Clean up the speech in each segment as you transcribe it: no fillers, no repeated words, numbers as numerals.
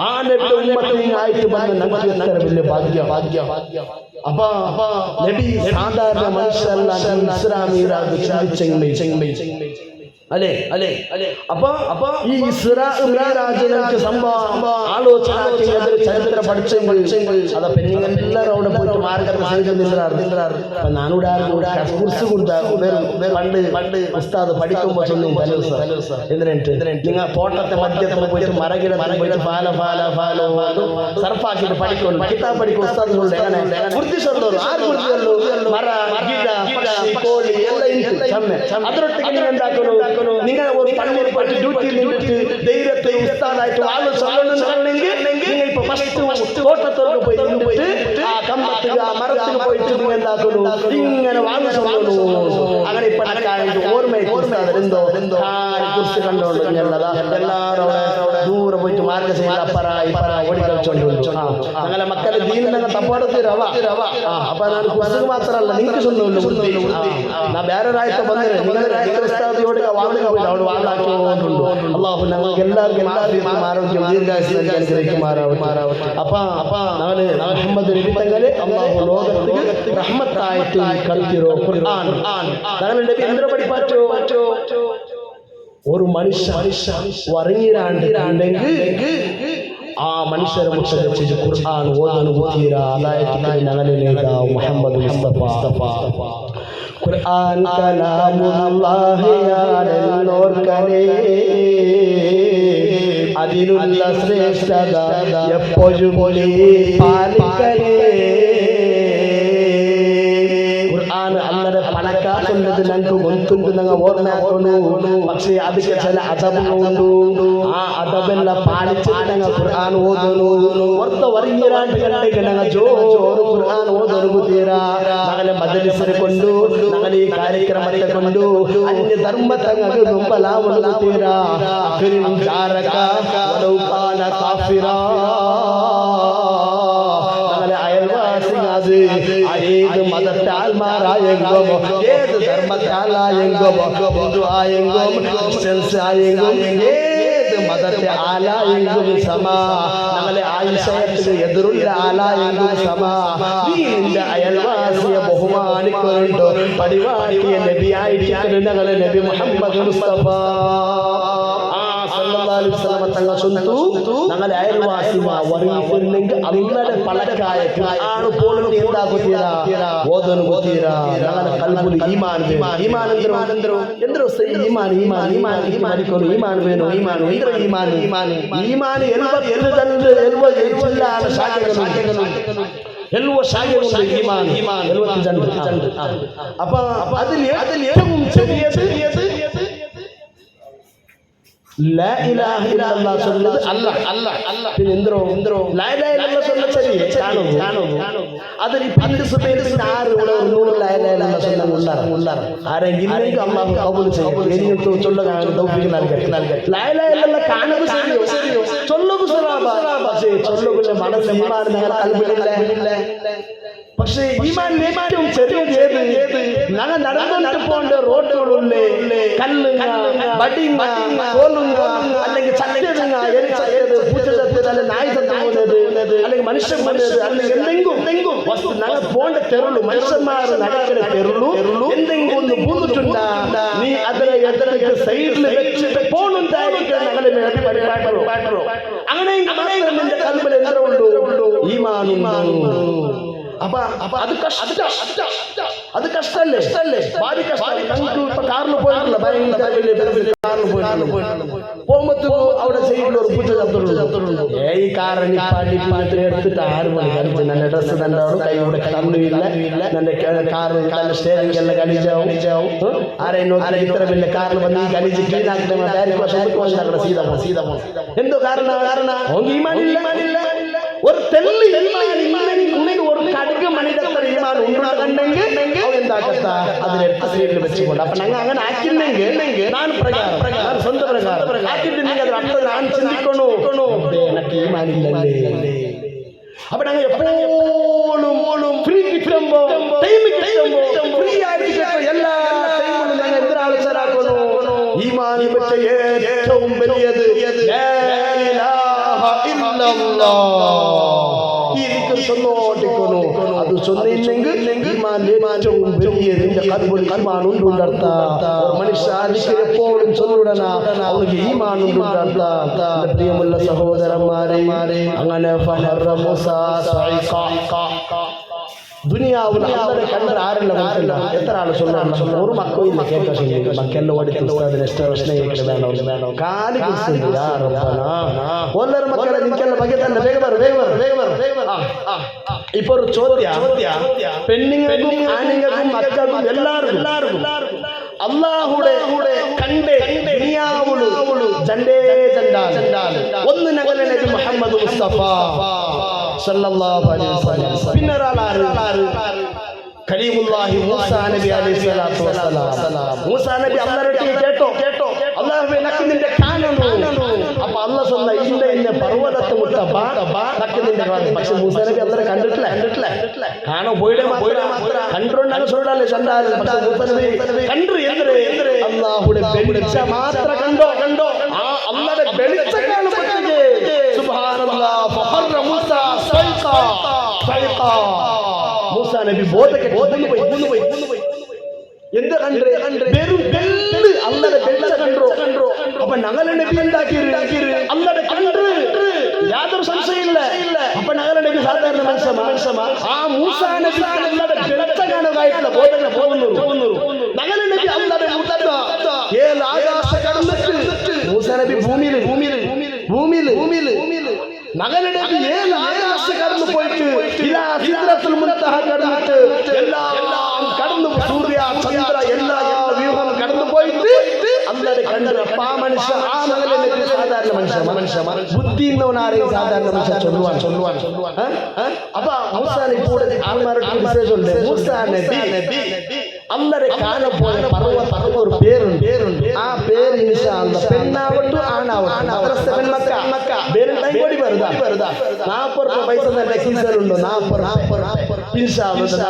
ആ നബിയുടെ ഉമ്മത്തിനായിട്ട് വന്ന നമുക്ക് എത്ര വലിയ ഭാഗ്യം. അപ്പൊ നബി സാധാരണ മനുഷ്യരല്ല, ഇസ്ലാമിക ചിന്തിച്ചെങ്കിൽ അല്ലേ അപ്പൊ ഈ ഇസ്രാ മിഅ്റാജിന്റെ സംഭവം ആലോചന ചരിത്രം പഠിച്ചെങ്കിൽ അതാ പെണ്ണുങ്ങളെല്ലാവരും അവിടെ പോയിട്ട് മാർഗം ചെയ്തിരുന്നാർ. നാനൂടെ കുറിച്ച് പണ്ട് ഉസ്താദ് പഠിക്കുമ്പോൾ ചൊല്ലും എന്നിട്ട് നിങ്ങൾ തോട്ടത്തെ മധ്യത്തിൽ പോയിട്ട് മരകിടത്തിൽ പോയിട്ട് ഫാലോ സർഫാക്കിട്ട് പഠിക്കുന്നു, കിതാബ് പഠിക്കും ഉസ്താദുകളുടെ എങ്ങനെ ബുദ്ധിസുള്ളൂ ആര് ബുദ്ധിയുള്ളൂ മര ഗിഡ പക്ഷി കോഴി എല്ലാം അതിനൊട്ടിക്ക് നിങ്ങൾ എന്താക്കുന്നു, നിങ്ങൾ ഒരു പള്ളിയിൽ പോയിട്ട് ഡ്യൂട്ടിയിൽ നിന്നിട്ട് ധൈര്യത്തെ ഉസ്താദായിട്ട് ആലോചിച്ചെങ്കിൽ നിങ്ങൾ ഇപ്പൊ ഫസ്റ്റ് തോട്ടത്തോർക്ക് പോയി നിന്നിട്ട് ആ കമ്പത്തിൽ ആ മരത്തിൽ പോയിട്ട് നിങ്ങൾ എന്താക്കുന്നു, ഇങ്ങനെ വാങ്ങിച്ചു അങ്ങനെ ഇപ്പൊ ഓർമ്മയെന്തോ കുറിച്ച് കണ്ടോണ്ട് എല്ലാവരും ദൂരെ പോയിട്ട് മാർഗം ചെയ്ത് അപ്പറ ഓടി കളിച്ചോണ്ട് അങ്ങനെ മക്കളെ ദീനിനെ തപ്പാടത്തിരവ. അപ്പൊ ഞാൻ കുറിച്ച് മാത്രമല്ല നിങ്ങൾക്ക് സ്വന്തം ഞാൻ വേറൊരാഴ്ച വന്നത് നിങ്ങൾ ഉസ്താദിയോട് അവിടെ വാളാക്കിക്കൊണ്ടുണ്ടോ. അള്ളാഹു ഞങ്ങൾക്ക് എല്ലാവർക്കും ആരോഗ്യം ദീർഘായുസ്സ് അനുഗ്രഹിക്കുമാറാവട്ടെ. അപ്പൊ ഞങ്ങള് മുഹമ്മദ് നബി തങ്ങളെ അള്ളാഹു ലോകത്തേക്ക് റഹ്മത്തായിട്ട് കളിത്തിരോ ഖുർആൻ ഞങ്ങളുടെ നബി എന്തിനെ പഠിപ്പാറ്റോ ഒരു മനുഷ്യ വറങ്ങിരാണ്ടെങ്കിൽ ആ മനുഷ്യരെ മുട്ട ഖുർആൻ ഓതാനും തീര. അതായത് ഞങ്ങളുടെ മുഹമ്മദ് മുസ്തഫ ഖുർആൻ കലാമുല്ലാഹിയാണെന്നോർക്കനേ അതിനുള്ള ശ്രേഷ്ഠത എപ്പോഴും പാലിക്കലേ. ഖുർആൻ അല്ലದೆ പണക്കാട്ടുള്ളത് ഞങ്ങൾക്ക് ഗൊಂತುಂಟು ഞങ്ങൾ ഓർമ്മയാക്കുന്നു. പക്ഷേ ಅದಕ್ಕೆ ചില അദബുകളുണ്ട്. ആ അദബെല്ല പാലിച്ചിട്ട് ഞങ്ങൾ ഖുർആൻ ഓതുന്നു. ಹೊರತ ವರ್ಗೀರಾಂಟಿ ಗಂಟೆಗೆ ഞങ്ങൾ ജോറ് ഖുർആൻ ഓതുന്നു തീരാ. ഞങ്ങളെ മജ്‌ലിസിനെ കൊണ്ട് ഞങ്ങൾ ഈ കാര്യക്രമത്തെ കൊണ്ട് അന്യ ധർമ്മത്തെ ഞങ്ങൾ നുമ്പലാവുന്നു തീരാ. അഖിരിൻ ജാരക വലൗ കാന കാഫിറാ. ഞങ്ങളെ അയൽവാസിയാത് ഏത് മതത്താൽമാരായെങ്കും ഏത് ധർമ്മത്താലായെങ്കും ഹിന്ദു ആയെങ്കും ക്രിസ്ത്യൻസ് ആയെങ്കും ഏത് മതത്തെ ആലായെങ്കും സമ. ഞങ്ങളെ ആയുഷയത്തിന് എതിരുള്ള ആലായെങ്കും സമ. നിന്റെ അയൽവാസിയെ ബഹുമാനിക്കുന്നുണ്ടോ പടിവാട്ടിയ നബിയായിട്ട് ഞങ്ങളെ നബി മുഹമ്മദ് മുസ്തഫ തങ്ങൾ ചൊല്ലുന്നു. ഞങ്ങളെ അയൽവാസിമാണെങ്കിൽ അവരുടെ പളക്കായ ആണ് പോലും എന്താകുത്തീരാ ഓതನು ಗೊತ್ತೀರಾ. ഞങ്ങളുടെ കൽബുൽ ഈമാൻ എന്തിರೋ ഈമാൻ വേണോ ഈമാൻ ಎಲ್ಲುವ ಶಾಖೆಗಳು ಈಮಾನ್ 70 ಜನರು. ಅಪ್ಪ അതിൽ ഏറ്റവും ചെറിയത് ലാ ഇലാഹ ഇല്ലല്ലാഹ് ചൊല്ലുന്നത് അല്ല പിന്നെ എന്തോ ലാ ഇലാഹ ഇല്ലല്ലാഹ് ചൊല്ലുന്നത് ശരിയേ കാണുന്നു. അതിൽ പണ്ട് സുബൈലിന്റെ 6 100 ലാ ഇലാഹ ഇല്ലല്ലാഹ് ചൊല്ലുന്നുണ്ടാറ് ആരെങ്കിലും അല്ലാഹു കബൂൽ ചെയ്യും. എനിക്ക് ചൊല്ലുക തൗഫീഖ് നൽകട്ടെ. ലാ ഇലാഹ ഇല്ലല്ലാഹ് കാണുന്നത് ശരിയോ ചൊല്ലുക സലാബ. പക്ഷേ ചൊല്ലുക മനസ്സിൽ ഈമാൻ ഞങ്ങളുടെ കൽബിലില്ല. പക്ഷേ ഈമാൻ ഏറ്റവും ചെറിയത് ഏത് ഞങ്ങൾ നടന്നുകൊണ്ട് പോകേണ്ട റോഡുകളുള്ളേ കല്ലുങ്ങ ബടിങ്ങ കോലുങ്ങ അല്ലെങ്കിൽ ചത്തതുങ്ങ എരിച്ചത് പൂച്ച ചത്തത് അല്ലെ നായ് ചത്തു പോകുന്നത് അല്ലെങ്കിൽ മനുഷ്യൻ മനുഷ്യർ അല്ലെങ്കിൽ എന്തെങ്കിലും വസ്തു ഞങ്ങൾ പോകേണ്ട തെരുളു മനുഷ്യന്മാർ നടക്കുന്ന തെരുളു എന്തെങ്കിലും ഒന്ന് പൂന്നിട്ടുണ്ടാ നീ അതിനെ എതിരേക്ക് സൈഡിൽ വെച്ചിട്ട് പോണുണ്ടായിട്ട് ഞങ്ങളെ പാട്ടോ അങ്ങനെ നിന്റെ കൽബിൽ എന്തോ ഉണ്ടോ ഈമാനുണ്ടോ. അപ്പൊ അത് കഷ്ടല്ലേ ഭാരി കഷ്ടം. ഞങ്ങൾക്ക് ഇപ്പൊ കാറിൽ പോയിട്ടില്ല ഭയങ്കര കാറിൽ പോകുമ്പോ അവിടെ സൈഡിൽ ഒരു പൂച്ച ചത്തുള്ളൂ. ഈ കാറിന് എടുത്തിട്ട് 6 മണി കളിച്ച് നല്ല ഡ്രസ്സ് തണ്ടാവും കൈയുടെ തന്നില്ല എന്റെ കാറ് നല്ല സ്റ്റേറിംഗ് എല്ലാം കളിച്ചാവും ആരെയും ഇത്ര വലിയ കാറിൽ വന്ന് കളിച്ച് ക്ലീൻ ആക്കി സീത എന്തോ കാരണം ഈമാനില്ല ഒരു തെല്ലി ഒരു കടുക് മണിതത്ര ഈമാൻ ഉണ്ടാകണ്ടെങ്കിൽ എന്താക്കത്ത അതിനെ സൈഡിൽ വെച്ചുകൊണ്ട് അപ്പൊ ഞങ്ങൾ അങ്ങനെ ആക്കില്ലെങ്കിൽ ഞാൻ പ്രകാരം സ്വന്തം പ്രകാരം ആക്കിയിട്ടുണ്ടെങ്കിൽ അതിന് അർത്ഥം ഞാൻ ചിന്തിക്കണോ എനിക്ക് ഈമാനില്ലല്ലേ. അപ്പൊ ഞങ്ങൾ എപ്പോഴും ഫ്രീ കിട്ടുമ്പോ ഫ്രീ ആയിട്ട് എല്ലാ ടൈമിലും ഞങ്ങൾ എന്തിനാലോചനാക്കണോ ഈമാനി പറ്റ ഏറ്റവും വലിയത് ഈ ദിക്ർ ചൊന്നോട്ടിക്കോണു. അത് ചൊന്നില്ലെങ്കിൽ ഈമാൻ ഏറ്റവും വലിയ നിന്റെ ഖൽബിൽ ഈമാൻ ഉണ്ടർത്ത മനുഷ്യ ദിക്ർ എപ്പോഴും ചൊല്ലുടന അവർക്ക് ഈമാൻ ഉണ്ടർത്ത. പ്രിയമുള്ള സഹോദരന്മാരെ, അങ്ങനെ ഫഹറ മൂസ ദുനിയാവിൽ അല്ലാതെ കണ്ടത് ആരല്ല മനസ്സില്ല. എത്ര ആൾ ചൊല്ലാണ് ഒരു മക്കളും കേൾക്കാൻ ശ്രമിക്കും. മക്കെല്ലാം ഓടിക്കുന്ന വേണോ കാലി ഒന്നര മക്കളെ നിൽക്കല്ല ബಗೆ തന്നെ ഇപ്പൊ ഒരു ചോദ്യ പെണ്ണുങ്ങൾക്കും ആണുങ്ങൾക്കും മക്കൾക്കും എല്ലാവർക്കും അല്ലാഹുടെ കണ്ടേ ദുനിയാവുളു ജണ്ടേ ജണ്ടാൽ ഒന്ന് ഞങ്ങളുടെ നബി മുഹമ്മദ് മുസ്തഫ സല്ലല്ലാഹു അലൈഹി വസല്ലം. പിന്നെ ഒരാളാറ് കലീമുല്ലാഹി മൂസാ നബി അലൈഹി സ്വലാത്തു വസ്സലാം. മൂസാ നബി അല്ലാഹുവിനെ കേട്ടോ അല്ലാഹുവേ നക്ക് നിന്റെ കാണുന്നു. അപ്പൊ അല്ലാഹു സ്വന്ന ഇന്ന പർവ്വതത്തെ മുട്ട നക്ക് നിന്റെ കാണുന്നു. പക്ഷെ മൂസാ നബി അല്ലാഹുവിനെ കണ്ടിട്ടില്ല കാണോ പോയിടെ മാത്രം കണ്ടുകൊണ്ടാണ് ചൊല്ലാല്ലേ ചണ്ടാൽ. പക്ഷെ മൂസാ നബി കണ്ടു എന്ത് അല്ലാഹുവിനെ വെളിച്ച മാത്രം കണ്ടോ ആ അല്ലാഹുവിനെ വെളിച്ച കാണപ്പെട്ടേ. സുബ്ഹാനല്ലാഹ് ഫഹറ മൂസ സൈഖ മൂസാ നബി ബോധക്കെ പോയി എന്ത് വെറും അല്ലാതെ വെള്ളം കണ്ടോ. അപ്പൊ ഞങ്ങളെ നബി ഉണ്ടാക്കിയത് അല്ലാതെ കണ്ടു യാതൊരു സംശയമില്ല. അപ്പൊ ഞങ്ങളെ നബി സാധാരണ മനുഷ്യമാ ആ മൂസാ നബി അല്ലാതെ വെള്ളം കാണുന്നതായിട്ടുള്ള ബോധങ്ങൾ പോകുന്നു. ഞങ്ങളെ നബി അല്ലാതെ ഏഴ് ആകാശ കടന്നിട്ട് മൂസാ നബി ഭൂമിയിൽ മകളുടെ ഏഴ് ആകാശ കടന്നു പോയിട്ട് സിദ്റത്തുൽ മുൻതഹ കടന്നിട്ട് എല്ലാം കടന്നു സൂര്യ ചന്ദ്ര എല്ലാ വ്യൂഹം കടന്നു പോയിട്ട് അല്ലാതെ കണ്ടു. അപ്പൊ ആ മനുഷ്യ ആ മകളുടെ സാധാരണ മനുഷ്യ ബുദ്ധി എന്നവനാരെയും സാധാരണ മനുഷ്യ ചൊല്ലുവാൻ. അപ്പൊ മൂസാ നബി ആൾമാരുടെ മെസ്സേജ് ഉണ്ട്. മൂസാ നബി അല്ലറെ കാണപ്പോയ പർവ്വത ഒരു പേരുണ്ട്. ആ പേര് ഇൻഷാ അല്ലാഹ് പെണ്ണാവട്ടു ആണാവട്ടു പെൺമക്ക പേരും കൂടി വരുതാ 40 പൈസ നല്ല കീസലുണ്ടോ 40 ഇൻഷാ അല്ലാഹ്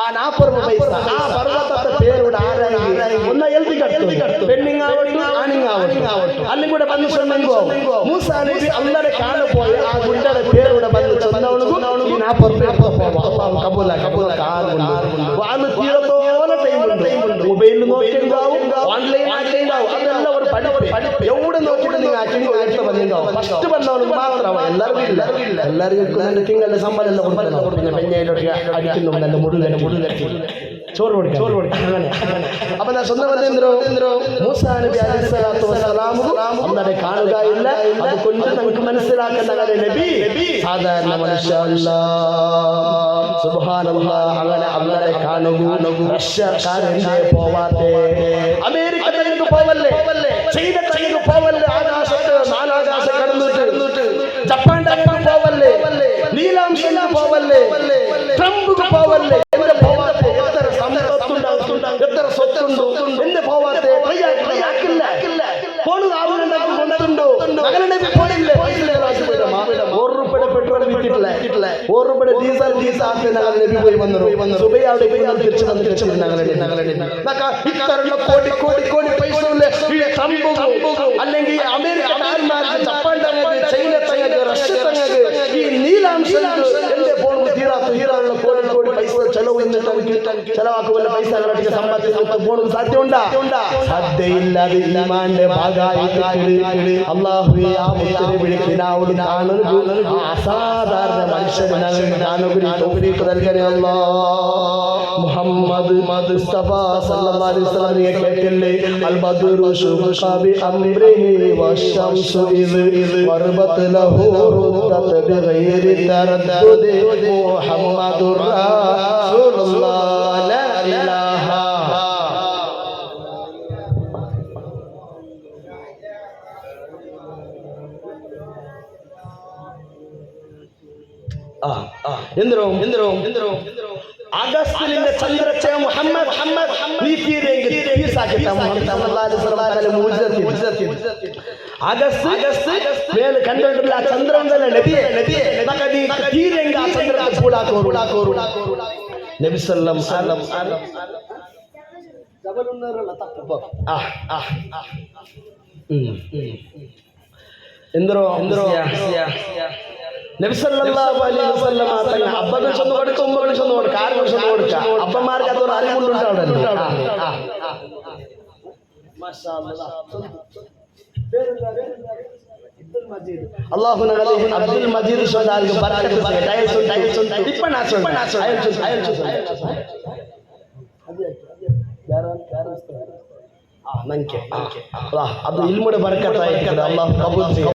ആ 40 പൈസ ആ പർവ്വതത്തെ പേരുടെ ആരായി ഒന്ന് എഴുതി കട്ടു പെണ്ണിങ്ങാവട്ടു ആണിങ്ങാവട്ടു അല്ലെങ്കിൽ കൂടെ വന്ന് ചൊന്നെങ്കോ മൂസാ നബി അല്ലറെ കാണപ്പോയ ആ ഗുണ്ടയുടെ പേരുടെ വന്ന് ചൊന്നവണു ഈ 40 അള്ളാഹു കബൂല വാന്ന് തീരത്തോലെ ടൈമുണ്ട്. മൊബൈലിൽ നോക്കിണ്ടാവും, ഓൺലൈൻ ആക്കിണ്ടാവും. അതെല്ലാം ഒരു പഠിപ്പ് എവിടെ നോക്കിയിട്ട് നിങ്ങൾ ആക്കി വന്നിണ്ടാവും. ഫസ്റ്റ് വന്നവർക്ക് മാത്രമാണ്. എല്ലാവർക്കും തിങ്കളുടെ സമ്പലം എല്ലാം കൊടുക്കണം. പിന്നെ പെഞ്ഞയിലൊക്കെ അടിക്കുന്നു നല്ല മുഴുവൻ ചോറ് കൊടുക്കാം അങ്ങനെ. അപ്പൊ ഞാൻ സ്വന്തം വന്നെന്തോ മൂസാ നബി അലൈഹി സ്വലാത്തു വസ്സലാം അല്ലാതെ കാണുകയില്ല. അതുകൊണ്ട് നമുക്ക് മനസ്സിലാക്കേണ്ട നബി സാധാരണ മനുഷ്യല്ല. സുബ്ഹാനല്ലാഹ് അങ്ങനെ അല്ലാതെ കാണുകൂ. റഷ്യക്കാരെന്തേ പോവാത്തെ? അമേരിക്ക തനിക്ക് പോവല്ലേ, ചൈന തനിക്ക് പോവല്ലേ, ആകാശത്ത് നാലാകാശം കടന്നിട്ട് ജപ്പാന്റെ പോവല്ലേ, നീലാംശന് പോവല്ലേ, ട്രംപ് പോവല്ലേ? എന്റെ പോവാത്തെ? എത്ര സമ്പത്തുണ്ട്, എത്ര സ്വത്തുണ്ടോ? എന്റെ പോവാത്തെ? യാക്കില്ല പോണു ആവുന്നുണ്ടാക്കി കൊണ്ടുണ്ടോ? അങ്ങനെ പോണില്ലേ? ₹1 പെട്രോൾ വിറ്റിട്ടില്ല, ₹1 ഡീസൽ ആക്കി ഞങ്ങൾ നബി പോയി വന്നു സുബൈ അവിടെ പോയി തിരിച്ചു വന്ന് ഞങ്ങളുടെ കോടി പൈസ അല്ലെങ്കിൽ അമേരിക്ക ജപ്പാൻ ചൈന തങ്ങക്ക് റഷ്യ തങ്ങക്ക് ഈ നീലാംശം എന്റെ ഫോൺ തീരാനുള്ള കോടി പൈസ ചെലവാക്കുമല്ലോ. പൈസ സമ്പാദിച്ച് ഫോൺ സാധ്യമുണ്ടാ? സാധ്യയില്ലാതെ ഈമാന്റെ ഭാഗമായിട്ട് അല്ലാഹുവേ ആ മുത്തരെ വിളിക്കിനാവോട് കാണുന്നു. അസാധാരണ മനുഷ്യന് തൗഫീഖ് നൽകണേ അല്ലാഹ്. മുഹമ്മദ് മുസ്തഫ സല്ലല്ലാഹു അലൈഹി വസല്ലം കേട്ടില്ലേ? അൽ ബദ്റു ശുഖ ബി അംരിഹി വശംസു ഇദ് വറബത് ലഹു റുദ്ദത് ബിഗൈരി തറദ്ദുദ് മുഹമ്മദുർ റസൂലുള്ളാഹ് ലാ ഇലാഹ. എന്തിനോ ಆಗಸ್ಟಿನಿಂದ ಚಂದ್ರಚಯ ಮುಹಮ್ಮದ್ ಈ ತೀರೆಂಗೆ ತೀಸಾಕಿತ ಮುಹಮ್ಮದ್ ಸಲ್ಲಲ್ಲಾಹು ಅಲೈಹಿ ವಸಲ್ಲಂ ಆಗಸ್ಟ್ ಮೇಲೆ ಕಂಡಲ್ಲ ಚಂದ್ರನಲ್ಲ ನಬಿಯೇ ನಕದಿ ತೀರೆಂಗೆ ಆ ಚಂದ್ರನ ಕೂಡಾಕೋರು ನಬಿ ಸಲ್ಲಲ್ಲಾಹು ಜಬಲುನ್ನರಲ್ಲ ತಕ್ಕ എന്തോ നബി സല്ലല്ലാഹു അലൈഹി വസല്ലം തങ്ങൾ അബ്ബകൾ ചെന്ന് കൊടുക്കും ഉമ്മകൾ ചെന്ന് കൊടുക്കും ആരും ചെന്ന് കൊടുക്കുക അപ്പന്മാർക്ക് അതൊരു അറിവുണ്ടാവില്ല അല്ലാഹു അബ്ദുൽ മജീദ് സ്വലാൽക്ക് ബർക്കത്ത് ചെയ്യട്ടെ അത് ഇൽമുടെ ബർക്കത്തായിരിക്കട്ടെ അല്ലാഹു കബൂൽ ചെയ്യട്ടെ